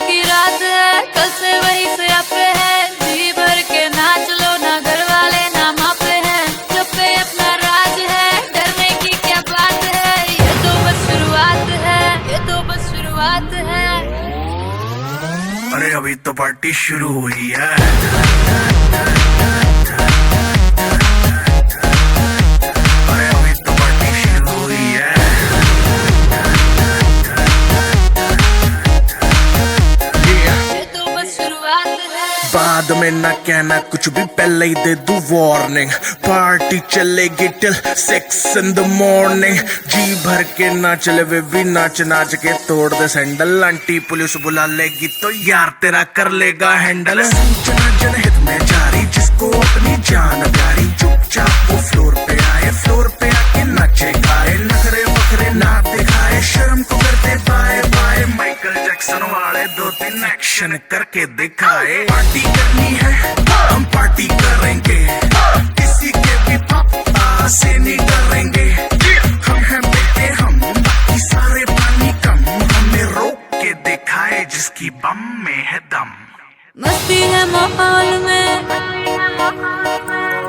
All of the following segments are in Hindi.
की रात है, कल से वही से आप पे है। जी भर के नाच लो, ना घर वाले ना माँ पे है। जब पे अपना राज है, डरने की क्या बात है। ये तो बस शुरुआत है, ये तो बस शुरुआत है। अरे अभी तो पार्टी शुरू हुई है। बाद में ना कहना कुछ भी, पहले ही दे दूं वार्निंग। पार्टी चलेगी टिल 6 in the morning। जी भर के ना चले वे भी नाच नाच के तोड़ दे सैंडल। आंटी पुलिस बुला लेगी तो यार तेरा कर लेगा हैंडल। सूचना जनहित में जारी, जिसको अपनी जान प्यारी, चुपचाप वो फ्लोर पे आए, फ्लोर पे आके नाचे गाए। नखरे वखरे ना दिखाए, शर्म को करते बाय बाय। माइकल जैक्सन वाले 2-3 एक्शन करके दिखाए। पार्टी करनी है हम पार्टी करेंगे, किसी के भी पापा से नहीं डरेंगे। हम हैं बेटे हम, बाकी सारे पानी कम। हमें रोक के दिखाए जिसकी बम में है दम। मस्ती है माहौल में,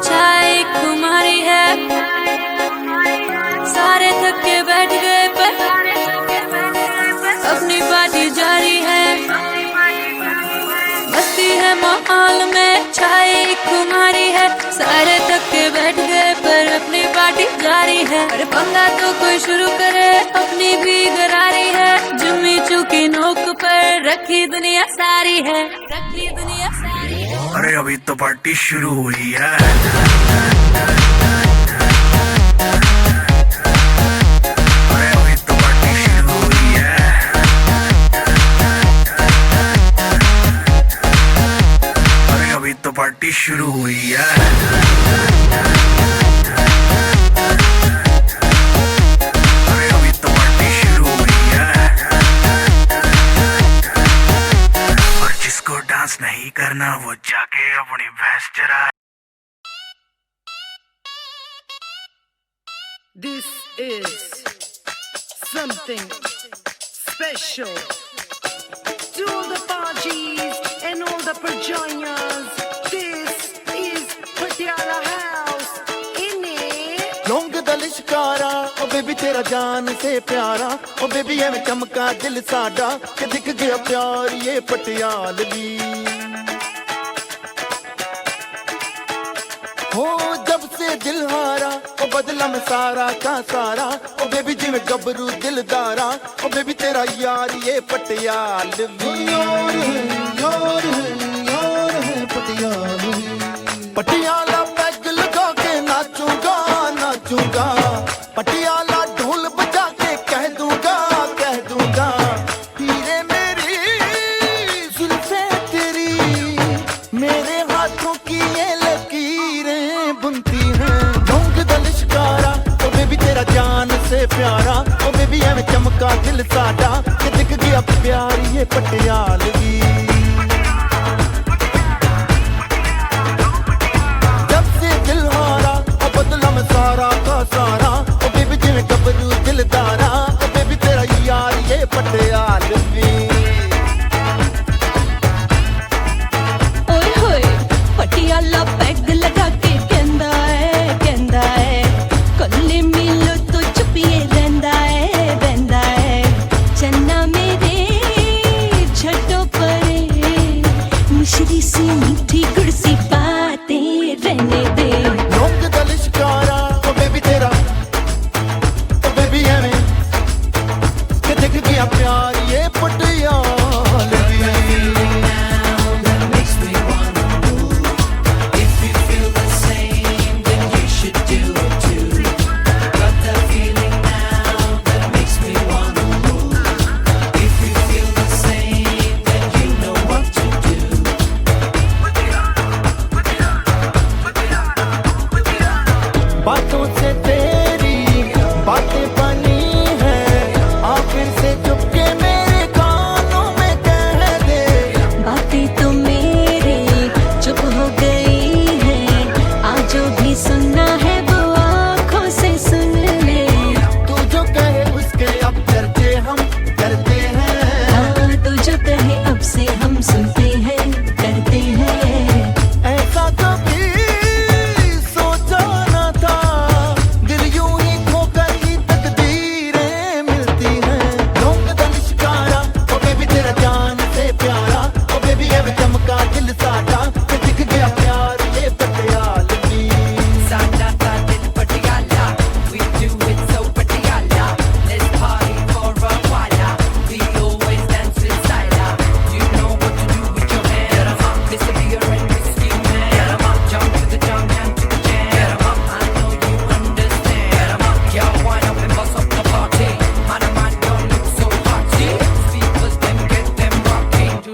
चाय खुमारी है। सारे थक के बैठ गए पर अपनी पार्टी जारी है। मस्ती है माहौल में, चाय खुमारी है। सारे थक के बैठ गए पर अपनी पार्टी जारी है। अरे पंगा तो कोई शुरू करे, अपनी भी गरारी है। जुम्मी चूकी नोक पर रखी दुनिया सारी है, रखी दुनिया सारी है। अरे अभी तो पार्टी शुरू हुई है। पार्टी शुरू हुई है। अरे अभी तो पार्टी शुरू हुई है। और जिसको डांस नहीं करना वो जाके अपनी भैंस चराए। This is something special to all the parties and all the pajamas. This is Patiala House in it. लौंग दा लिशकारा, ओ बेबी तेरा जान से प्यारा। ओ बेबी एवें चमका दिल साडा, कि दिख गया प्यार ये पटियालवी। हो जब से दिल हारा, ओ बदला में सारा का सारा। ओ बेबी जिवें गबरू दिलदारा, ओ बेबी तेरा यार ये पटियालवी। यार है पटियालवी। पटियाला पैग लगा के नाचूंगा नाचूंगा। पटियाला ढोल बजा के कह दूंगा कह दूंगा। हीरे मेरी जुल्फे तेरी, मेरे हाथों की ये लकीरें बुनती हैं। लौंग दा लिशकारा, ओ बेबी तेरा जान से प्यारा। ओ बेबी एवें चमका दिल साडा, कि दिख गया प्यार ये पटियालवी। सारा का सारा, ओ बेबी जिवें गबरू दिलदारा। ओ बेबी तेरा यार ये पटियालवी। ओए होए पटियाला पैग लगा के कहंदा है कल्ले मिलो तो चुपिए रहंदा है। चन्ना मेरे छटो परे, मिश्री सी मीठी गुड़ सी बातें रहने दे। लौंग दा लिशकारा, ओ बेबी तेरा, ओ बेबी एवें कि दिख गया प्यार ये Patialvi.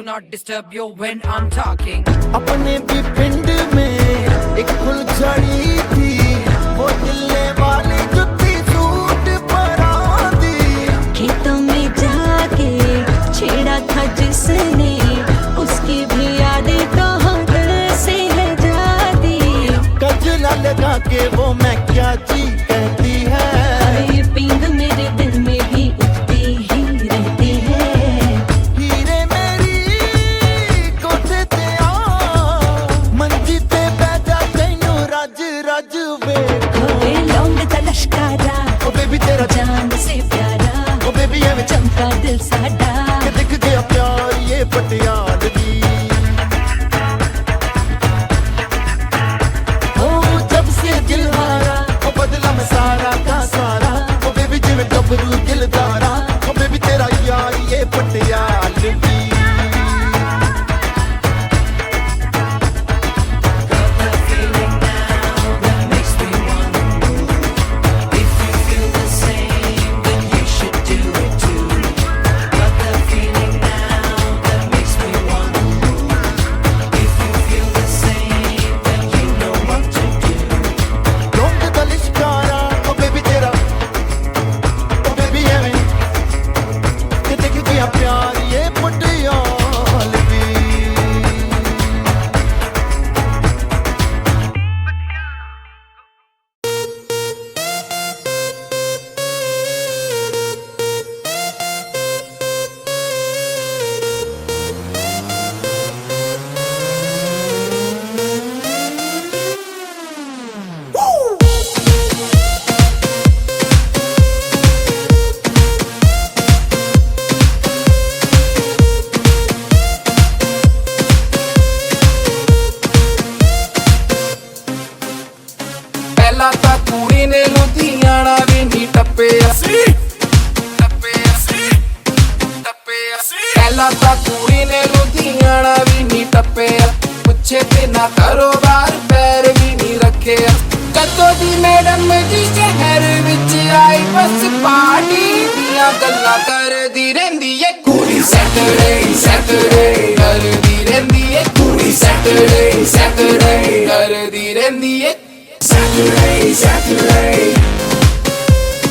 do not disturb you when I'm talking. अपने भी पिंड में एक फुलझड़ी थी, वो दिल्ले वाली जुत्ती सूट परा दी। खेतों में जाके छेड़ा था जिसने, उसकी भी यादें कहाँ दिल से है जाती। गजरा लगा के वो मैं क्या जी कहती है, ये पिंग मेरे दिल में भी उठती ही रहती है। हीरे मेरी कोठे ते आ, मंजी ते बैठा तैनू रज रज वेखो। होए लौंग दा लश्कारा, ओ बेबी तेरा जान से प्यारा, ओ बेबी एवें चमका दिल साडा। के दिख गया प्यार ये पटियाल दी। ओ जब से दिल हारा, ओ बदला मैं सारा का सारा। ओ बेबी जिवें गबरू दिलदारा, ओ बेबी तेरा यार ये पटियाल दी। लौंग दा लिशकारा, ओ बेबी तेरा, ओ बेबी एवें के दिख गया प्यार ये पटियाल दी। ਪਹਿਲਾਂ ਤਾਂ ਕੁੜੀ ਨੇ ਲੁਧਿਆਣਾ ਵੀ ਨੀ ਟੱਪਿਆ ਸੀ, ਟੱਪਿਆ ਸੀ, ਟੱਪਿਆ ਸੀ। ਪਹਿਲਾਂ ਤਾਂ ਕੁੜੀ ਨੇ ਲੁਧਿਆਣਾ ਵੀ ਨੀ ਟੱਪਿਆ, ਪੁੱਛੇ ਤੇ ਨਾ ਕਾਰੋਬਾਰ ਪੈਰ ਵੀ ਨੀ ਰੱਖਿਆ। ਕਦੋਂ ਦੀ ਮੈਡਮ ਜੀ ਸ਼ਹਿਰ ਵਿੱਚ ਆਈ, ਬਸ ਪਾਰਟੀ ਦੀਆਂ ਗੱਲਾਂ ਕਰਦੀ ਰਹਿੰਦੀ ਏ ਕੁੜੀ। ਸੈਟਰਡੇ ਸੈਟਰਡੇ ਕਰਦੀ ਰਹਿੰਦੀ ਏ ਕੁੜੀ, ਸੈਟਰਡੇ ਸੈਟਰਡੇ ਕਰਦੀ ਰਹਿੰਦੀ ਏ। Saturday, Saturday,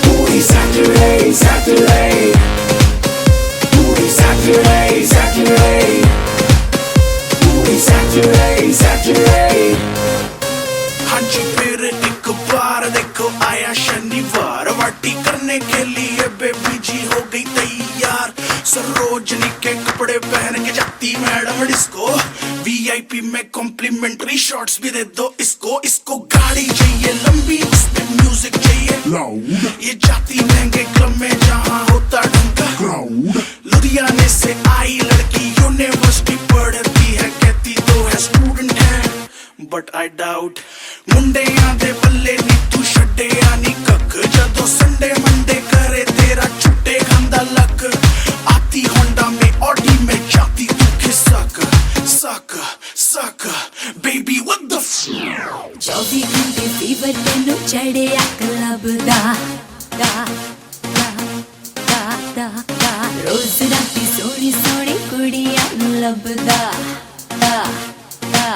booty Saturday, Saturday, booty Saturday, Saturday, booty Saturday, Saturday. हाँ जी फिर एक बार देखो आया शनिवार, पार्टी करने के लिए बेबी जी हो गई तैयार। सरोजनी के कपड़े पहन के जाती मैडम डिस्को, वीआईपी में कॉम्प्लीमेंट्री शॉट्स भी दे दो इसको। इसको गाड़ी चाहिए लंबी, उसमें म्यूजिक चाहिए लाउड, ये जाती महंगे क्लब में जहाँ होता ढंग क्राउड। लुधियाने से आई लड़की यूनिवर्सिटी पढ़ती है, कहती तो है स्टूडेंट है बट आई डाउट। मुंडियां दे बल्ले नी तू छड्डिया नी कख, जदों संडे मंडे करे तेरा छुट्टे खांदा लक। आती होंडा में ऑडी में जाती तू खिसक सक सक बेबी व्हाट द 24 घंटे फीवर तेनू चढ़िया क्लब दा दा दा दा दा दा। रोज राती सोनी सोनी कुड़ियां नू लभदा दा दा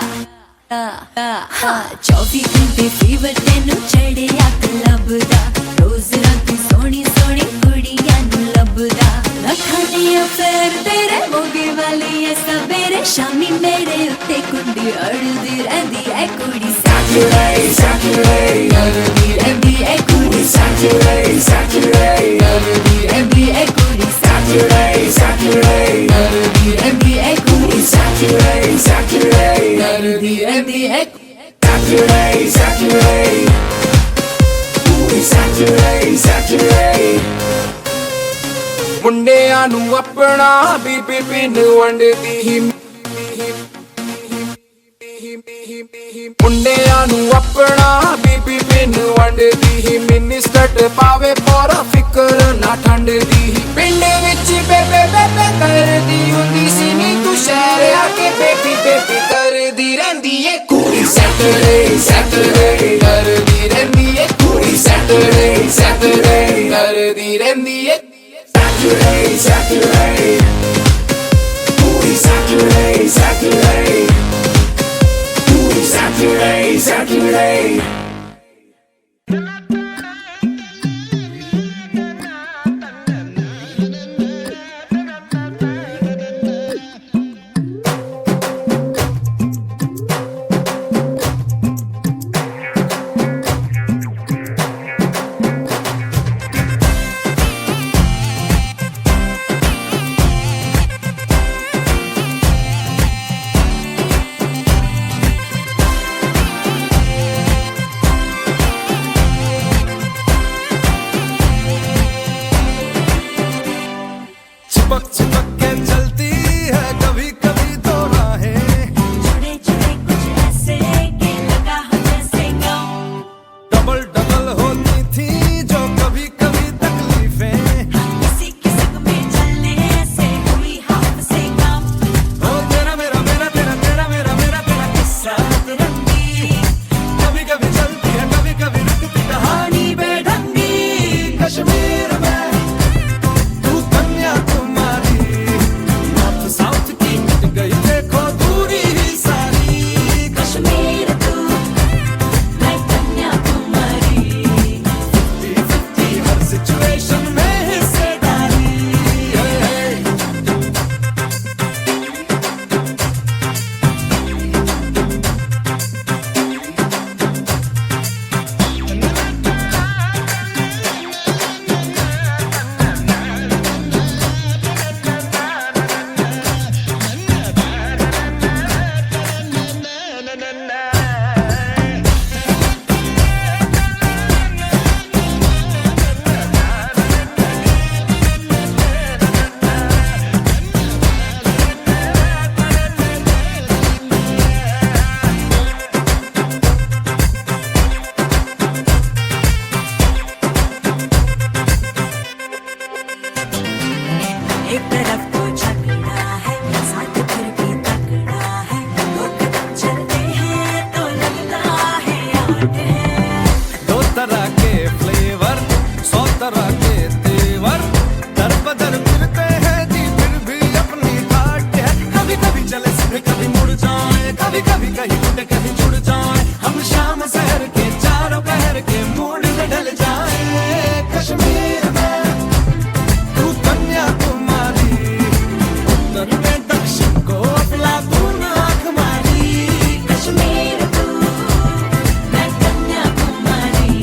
दा दा दा। 24 घंटे फीवर तेनू चढ़िया क्लब दा, रोज राती सोनी सोनी कुड़ियां नू लभदा। रखानी अफेयर तेरे मोगे वाली है सवेरे शामी, मेरे उत्ते कुंडी अड़दी रहंदी है कुड़ी। Saturday, Saturday, करदी रहंदी है कुड़ी, Saturday, Saturday, करदी रहंदी है कुड़ी। Saturday, Saturday, करदी रहंदी है कुड़ी, Saturday, Saturday, करदी रहंदी है। Saturday, Saturday, booty Saturday, Saturday. ਮੁੰਡਿਆਂ ਨੂੰ ਆਪਣਾ ਬੀਬੀ ਪਿੰਨ ਵੰਡਦੀ ਹੀ, ਮੁੰਡਿਆਂ ਨੂੰ ਆਪਣਾ ਬੀਬੀ ਪਿੰਨ ਵੰਡਦੀ ਹੀ। ਮਿੰਨੀ ਸਕਰਟ ਪਾਵੇ ਪੂਰਾ ਫਿਕਰ ਨਾ ਠੰਡ ਦੀ ਹੀ। ਪਿੰਡ ਵਿੱਚ ਬੇਬੇ ਬੇਬੇ ਕਰਦੀ ਹੁੰਦੀ ਸੀ ਨੀ, ਤੂੰ ਸ਼ਹਿਰ ਆ ਕੇ ਬੇਬੀ ਬੇਬੀ ਕਰਦੀ ਰਹਿੰਦੀ ਏ ਕੁੜੀ। ਸੈਟਰਡੇ ਸੈਟਰਡੇ ਕਰਦੀ ਰਹਿੰਦੀ ਏ ਕੁੜੀ, ਸੈਟਰਡੇ ਸੈਟਰਡੇ ਕਰਦੀ ਰਹਿੰਦੀ ਏ। Saturday, Saturday, booty Saturday. Saturday, ooh, Saturday, Saturday. चिपक चिपक के चलती है कभी कभी तो राहें, जुड़े जुड़े कुछ ऐसे कि लगा हो जैसे गाँव। डबल डबल होती थी जो कभी कभी तकलीफें। किसी किस्म में चलने से हुई हाथ से काम। ओ तेरा मेरा मेरा तेरा तेरा मेरा मेरा तेरा किस्सा रंगी कभी कभी चलती है कभी कभी रुकती कहानी बेढंगी। कश्मीर में तू कन्याकुमारी, नॉर्थ साउथ की मिट गई देखो दूरी ही सारी। कश्मीर तू मैं कन्याकुमारी, 50-50 हर सिचुएशन में हिस्सेदारी। एक तरफ तो झगड़ा है, साथ फिर भी तगड़ा है। दो कदम चलते हैं तो लगता है आठ है। दो तरह के फ्लेवर, 100 तरह के तेवर, दर बदर फिरते हैं जी फिर भी अपनी ठाट है। कभी कभी चले सीधे कभी मुड़ जाए, कभी कभी कहीं टूटे कहीं जुड़ जाए। हम शाम शहर के चारों पहर के मूड में ढल जाए। कश्मीर में तू कन्याकुमारी, उत्तर में दक्षिण को अफलातून आँख मारी। कश्मीर तू मैं कन्याकुमारी,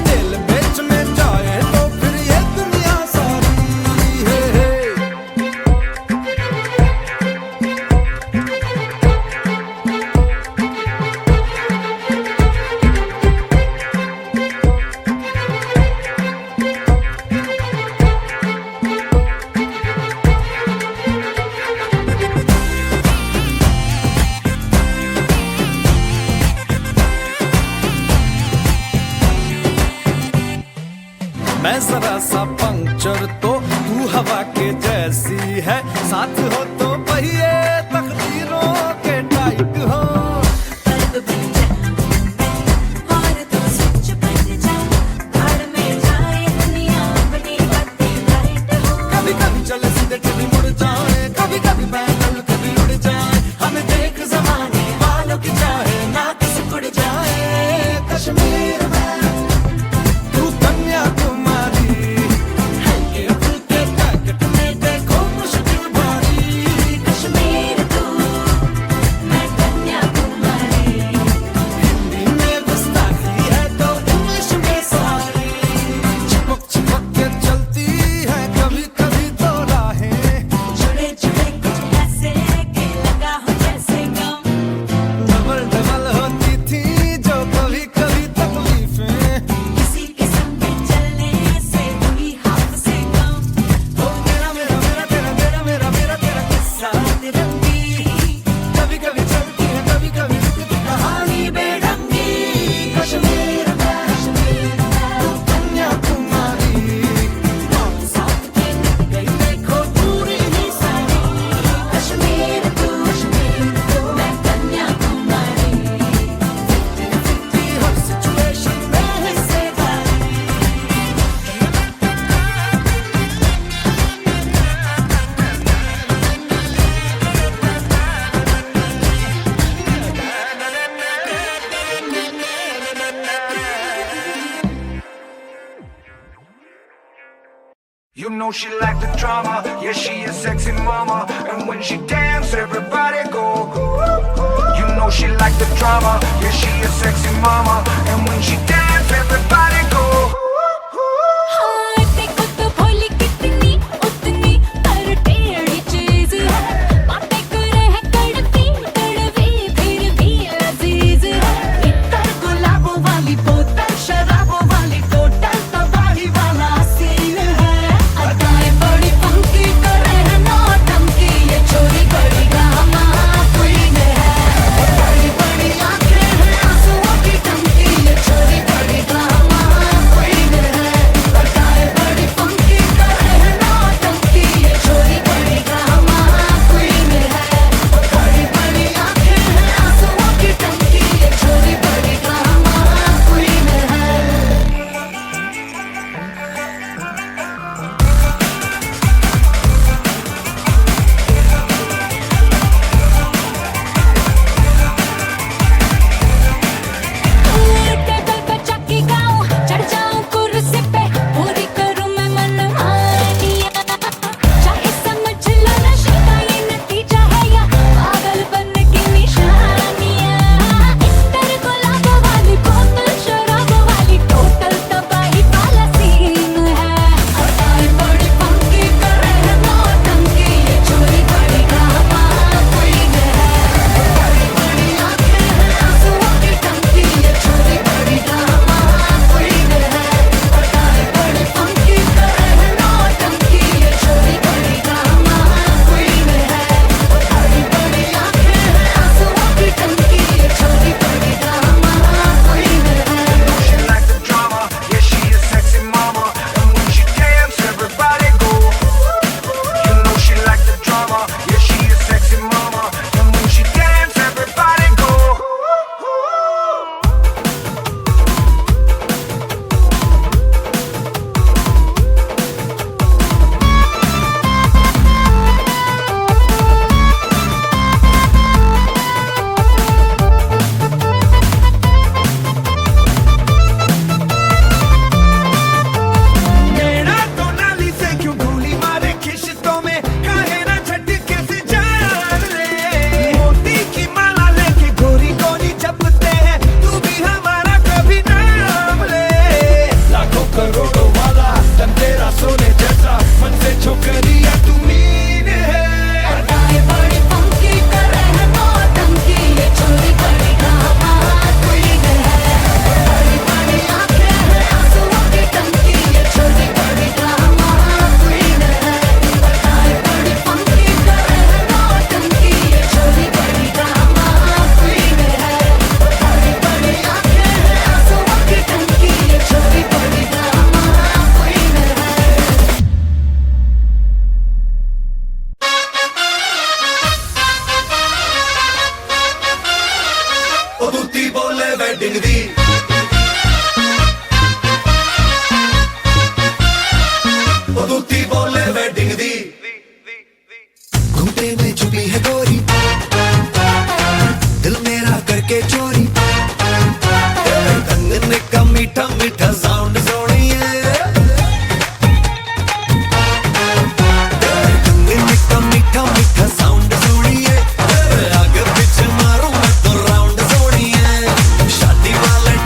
दिल बेच में जाए तो फिर ये दुनिया सारी है। मैं जरा सा पंक्चर तो तू हवा के जैसी है। साथ हो तो पहिए तकदीरों के टाइट हो। कल्ब बन जा और तू स्विच बन जा। भाड़ में जाए दुनिया अपनी बातें लाइट हो। कभी कभी चले सीधे कभी मुड़ जाए, कभी कभी पैदल कभी उड़ जाए। हमें देख जमाने वालों की चाहे ना किसी उड़ जाए। कश्मीर में तू कन्याकुमारी, हल्के फुल्के पैकेट में देखो मुश्किल भारी। कश्मीर तू know she like the drama. Yeah, she a sexy mama. And when she dance, everybody go. You know she like the drama. Yeah, she a sexy mama. And when she dance, everybody go. हाँ देखो तो भोली कितनी उतनी पर टेढ़ी चीज है बातें करे है कड़वी कड़वी फिर भी लजीज है इतर गुलाबों वाली बोतल शराबों वाली टोटल तबाही वाला सीन है अदाएं बड़ी फंकी करे है नौटंकी ये छोरी बड़ी गामा क्वीन है बड़ी बड़ी आंखें हैं आंसुओं की टंकी ये छोरी बड़ी गामा क्वीन है अदाएं बड़ी फंकी करे है नौटंकी ये छोरी बड़ी गामा क्वीन है बड़ी बड़ी आंखें हैं आंसुओं की टंकी ये छोरी बड़ी गामा क्वीन है टेबल पे चक्की गाऊं चढ़ जाऊं कुर्सी पे पूरी करूं मैं मनमानियां चाहे समझ लो नशे का ये नतीजा है या पागलपन की निशानियां इतर गुलाबों वाली बोतल शराबों वाली टोटल तबाही वाला सीन है अदाएं बड़ी फंकी करे है नौटंकी ये छोरी बड़ी गामा क्वीन है बड़ी बड़ी आंखें हैं आंसुओं की टंकी ये छोरी बड़ी गामा क्वीन है अदाएं बड़ी फंकी करे है नौटंकी ये छोरी बड़ी गामा क्वीन है बड़ी बड़ी आंखें हैं आंसुओं की टंकी ये छोरी बड़ी गामा क्वीन है She like the drama. Yeah, she a sexy mama. And when she dance, everybody go. You know she like the drama. Yeah, she a sexy mama. And when she dance, everybody go. नैना तो नाली से क्यों गोली मारे खिश्तों में काहे ना झटके से जान ले मोती की माला लेके गोरी गोरी जपते हैं तू भी हमारा कभी नाम ले लाखों करोड़ों वाला तन तेरा सोने जैसा मन से छोकरिया तू मीन है अदाएं बड़ी फंकी करे है नौटंकी ये छोरी बड़ी गामा क्वीन है बड़ी बड़ी आंखें हैं आंसुओं की टंकी ये छोरी बड़ी गामा क्वीन है अदाएं बड़ी फंकी करे है नौटंकी ये छोरी बड़ी गामा क्वीन है बड़ी बड़ी आंखें हैं आंसुओं की टंकी ये छोरी बड़ी गामा क्वीन है ओ दूती बोले वेडिंग दी ओ दूती बोले वेडिंग दी घूमते में छुपी है गोरी दिल मेरा करके चोरी कंगने का मीठा मीठा साउंड सोनिए कंगने का मीठा मीठा साउंड सोनिए आगे पीछे मारूं मैं तो राउंड सोनिए शादी वाले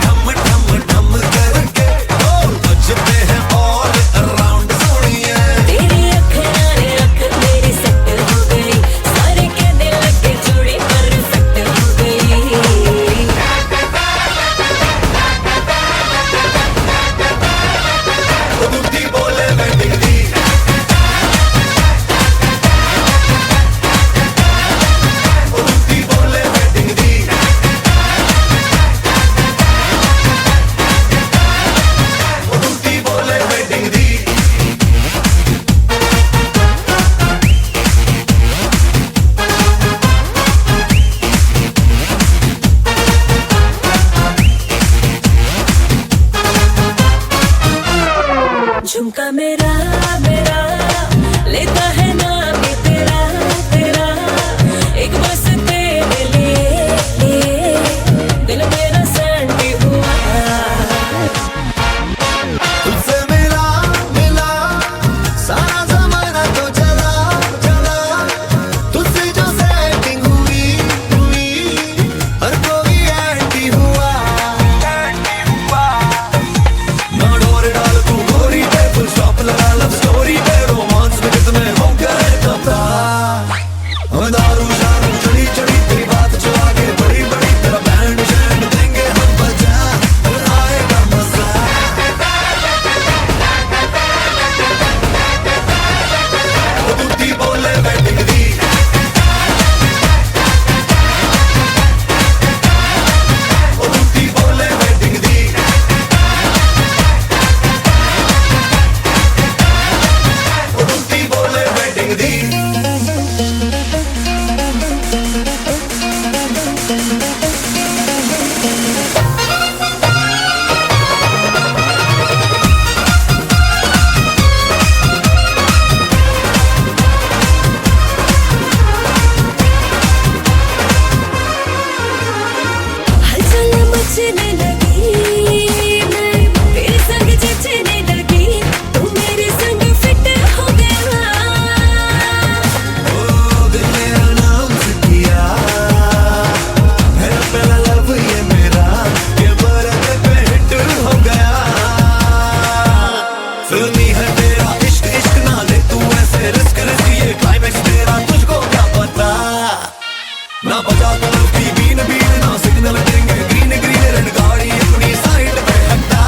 ना बजा कर की बीन बीन ना सिग्नल देंगे ग्रीन ग्रीन रेड गाड़ी अपनी साइड पे हटा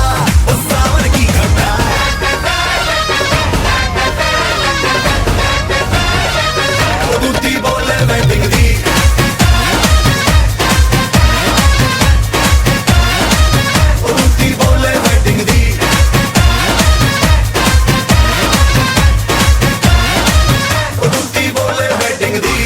ओ सावन की घटा ओ दूती बोले वेटिंग दी ओ दूती बोले वेटिंग दी ओ दूती बोले वेटिंग दी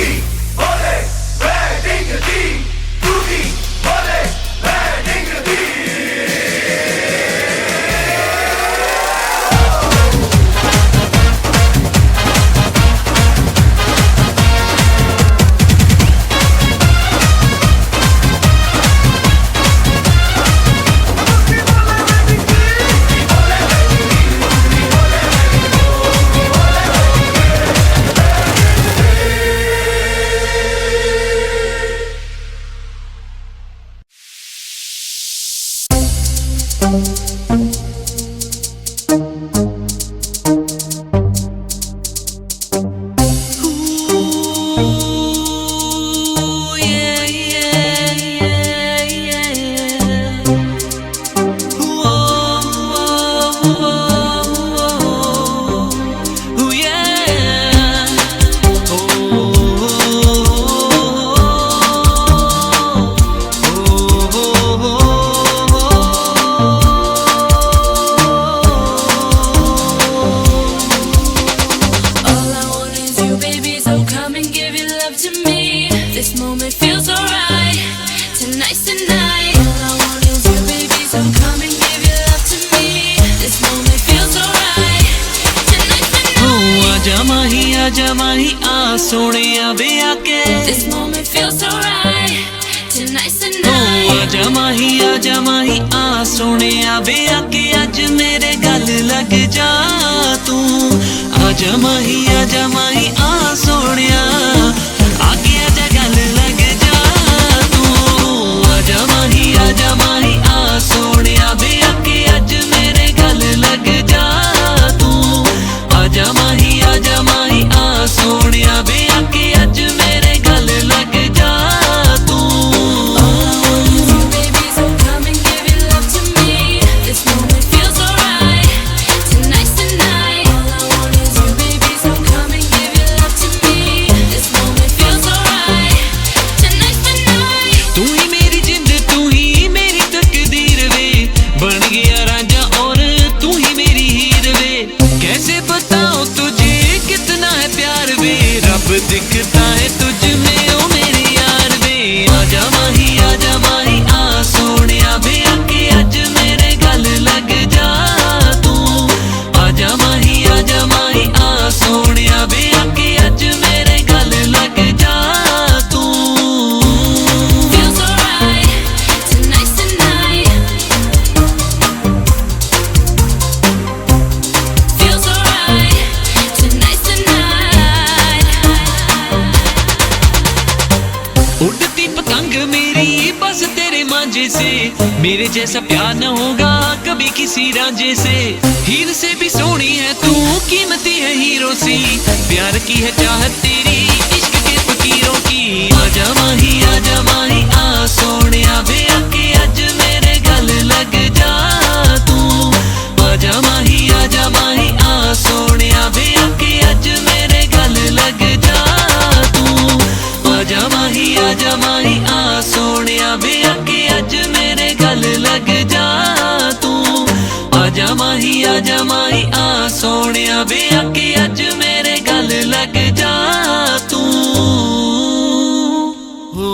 मेरे जैसा प्यार न होगा कभी किसी रांझे से। हीर से भी सोनी है तू, कीमती है हीरो सी। प्यार की है चाहत तेरी, इश्क के फकीरों की। आजा माही आ सोनिया वे आके अज मेरे गल लग जा तू। आजा माही आ सोनिया वे आके अज मेरे गल लग जा तू। आजा माही आ सोनिया वे आके अज मेरे गल लग जा तू। आजा माही आ सोनिया वे आके अज मेरे गल लग जा तू। हो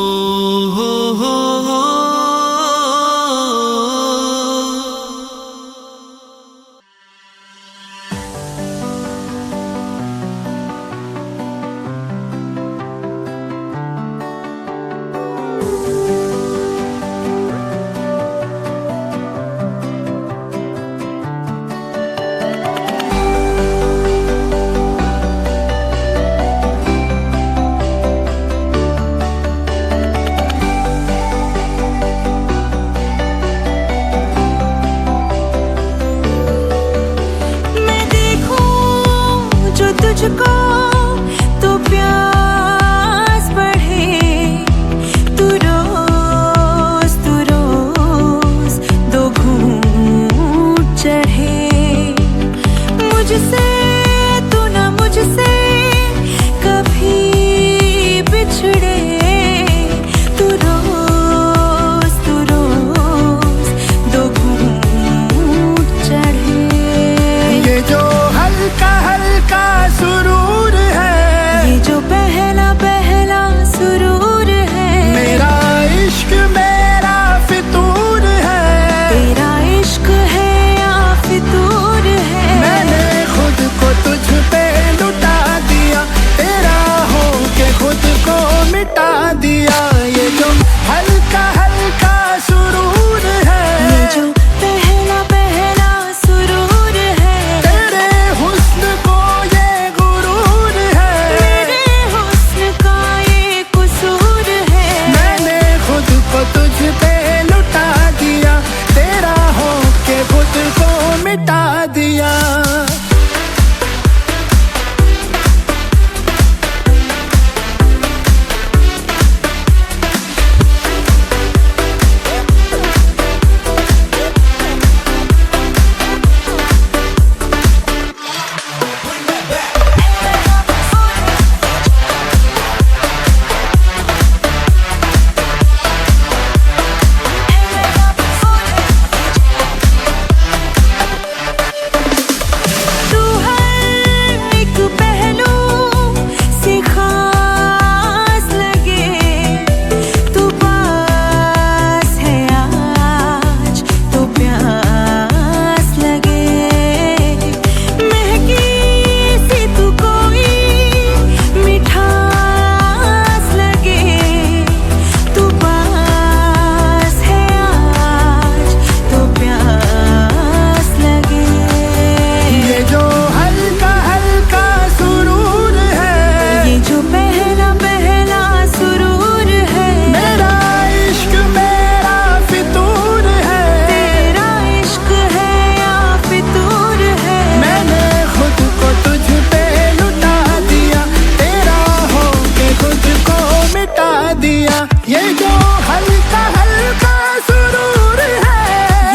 दिया। ये जो हल्का हल्का सुरूर है,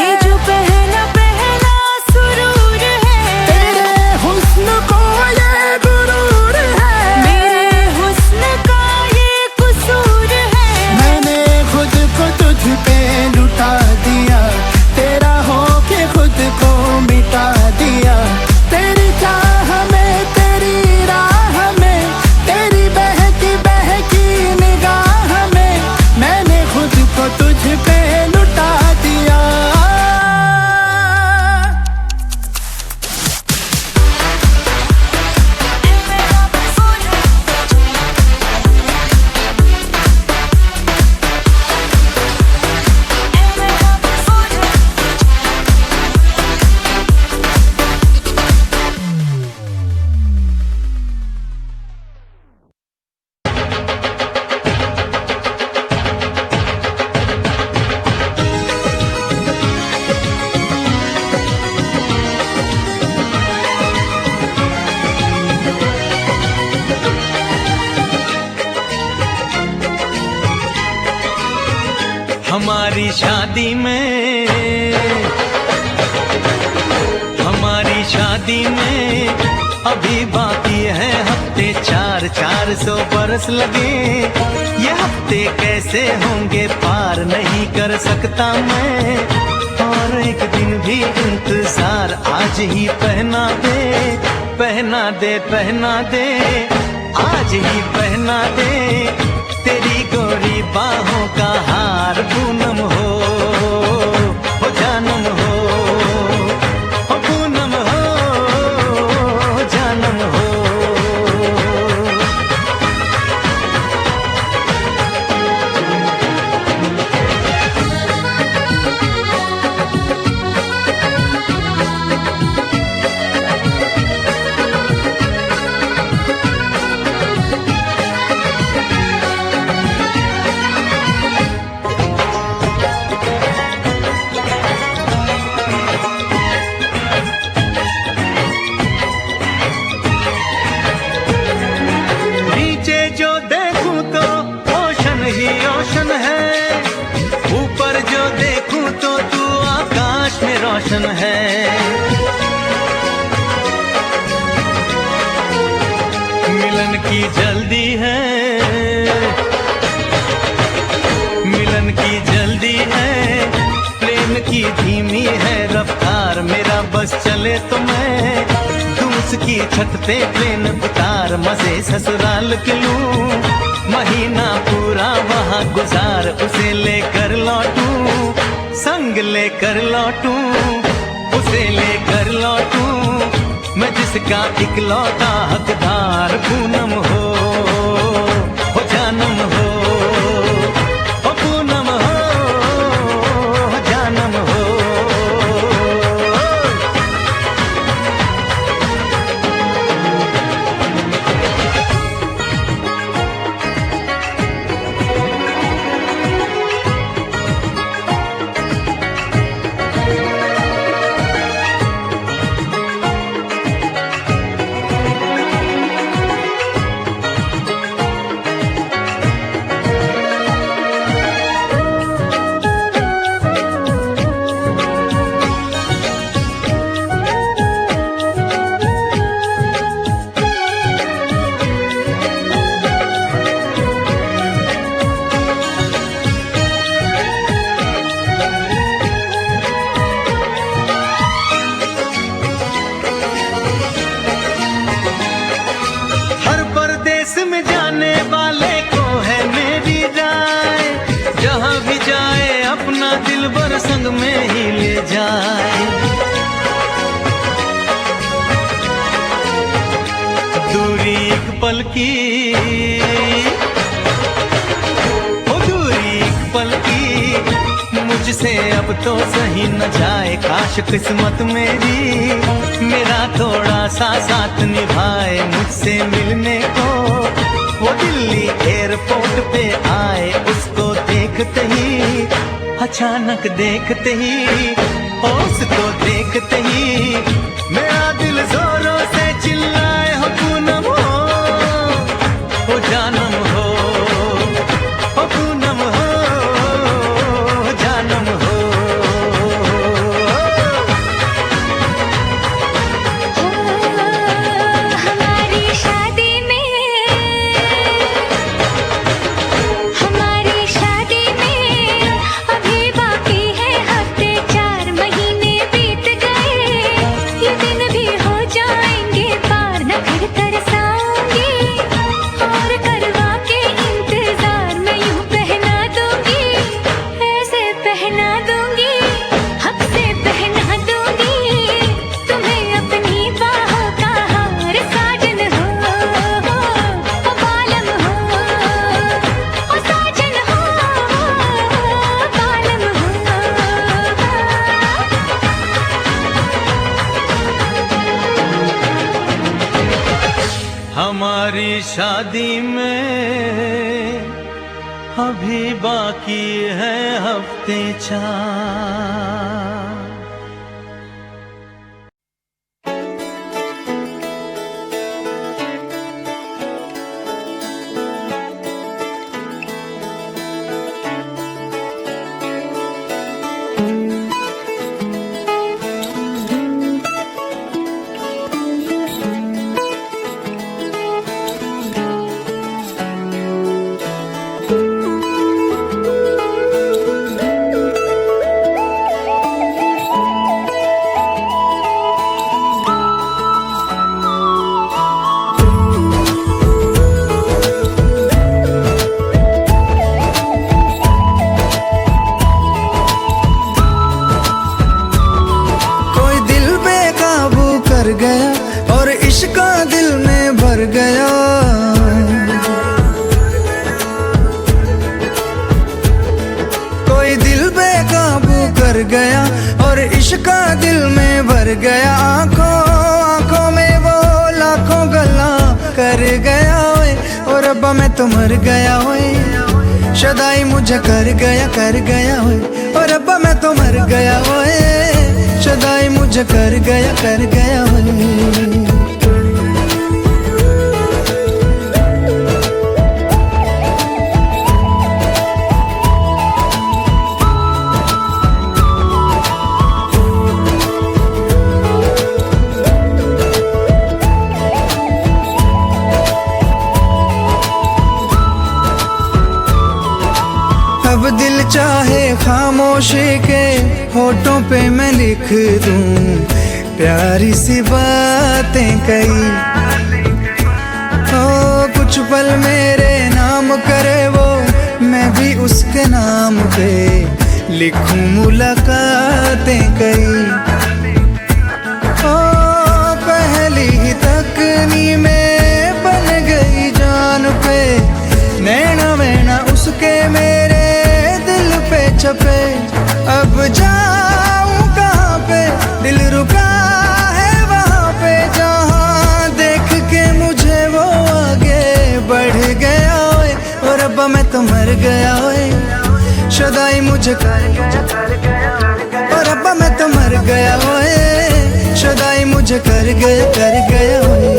ये जो पहला पहला सुरूर है, तेरे हुस्न को ये गुरूर है, मेरे हुस्न का ये कसूर है। मैंने खुद को तुझ पे लुटा दिया, तेरा होके खुद को मिटा दिया। तेरी चाह में, तेरी राह में, तेरी बहकी बहकी निगाह में, मैंने खुद को तुझ पे लुटा दिया। हमारी शादी में, हमारी शादी में अभी बाकी है हफ्ते 400 बरस लगे। ये हफ्ते कैसे होंगे पार नहीं कर सकता मैं, और एक दिन भी इंतजार आज ही पहना दे, पहना दे, पहना दे, आज ही पहना दे। तेरी गोरी बाहों का हार पूनम हो जानम हो पूनम हो जानम हो। रोशन है मिलन की जल्दी है, मिलन की जल्दी है, प्रेम की धीमी है रफ्तार। मेरा बस चले तो मैं तू उसकी छत पे प्लेन उतार, मजे ससुराल के लूं, महीना पूरा वहाँ गुजार, उसे लेकर लौटूं, संग लेकर लौटूं, उसे लेकर लौटूं, मैं जिसका इकलौता हकदार। पूनम हो जानम हो पूनम हो जानम हो। में जाने वाले को है मेरी राय, जहां भी जाए अपना दिलबर संग में ही ले जाए। दूरी एक पल की, ओ दूरी एक पल की, मुझसे अब तो सही न जाए। काश किस्मत मेरी मेरा थोड़ा सा साथ निभाए, मुझसे मिलने को वो दिल्ली एयरपोर्ट पे आए। उसको देखते ही, अचानक देखते ही, उसको देखते ही मेरा दिल जोरों से चिल्लाए, हो पूनम हो जानम हो शादी में अभी बाकी है हफ्ते 4। गया और इश्क दिल में भर गया। आंखों में वो लाखों गल्ला कर गया ओए और रब्बा मैं तो मर गया ओए। शदाई मुझे कर गया ओए और रब्बा मैं तो मर गया ओए। शदाई मुझे कर गया ओए। अब दिल चाहे खामोशी के होठों पे मैं लिख दूं प्यारी सी बातें कई। ओ कुछ पल मेरे नाम करे वो मैं भी उसके नाम पे लिखूं मुलाकातें कई। ओ पहली ही तकनी में बन गई जान पे नैना मैना उसके मेरे पे छपे। अब जाऊं कहाँ पे दिल रुका है वहाँ पे जहाँ देख के मुझे वो आगे बढ़ गया ओए और रब्बा मैं तो मर गया ओए। शदाई मुझे कर गया और रब्बा मैं तो मर गया ओए। शदाई मुझे कर गया ओए।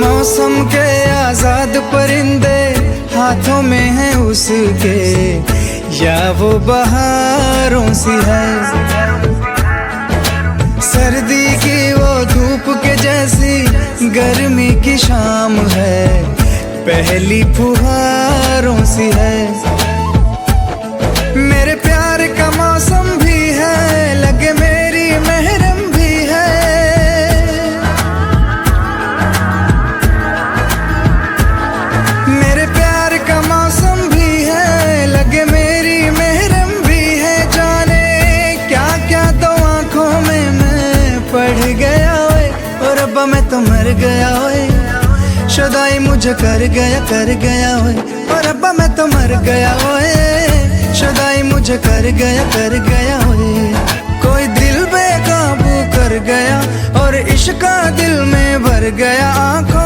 मौसम के आजाद परिंदे हाथों में है उसके या वो बहारों सी है। सर्दी की वो धूप के जैसी गर्मी की शाम है पहली फुहारों सी है। मेरे प्यार का मौसम भी है लगे मेरी महरम भी है। मेरे प्यार का मौसम भी है लगे मेरी महरम भी है। जाने क्या क्या तो आंखों में मैं पढ़ गया ओए और रब्बा मैं तो मर गया ओए। शदाई मुझे कर गया ओए और रब्बा मैं तो मर गया ओए। शदाई मुझे कर गया ओए। कोई दिल बेकाबू कर गया और इश्क दिल में भर गया। आंखों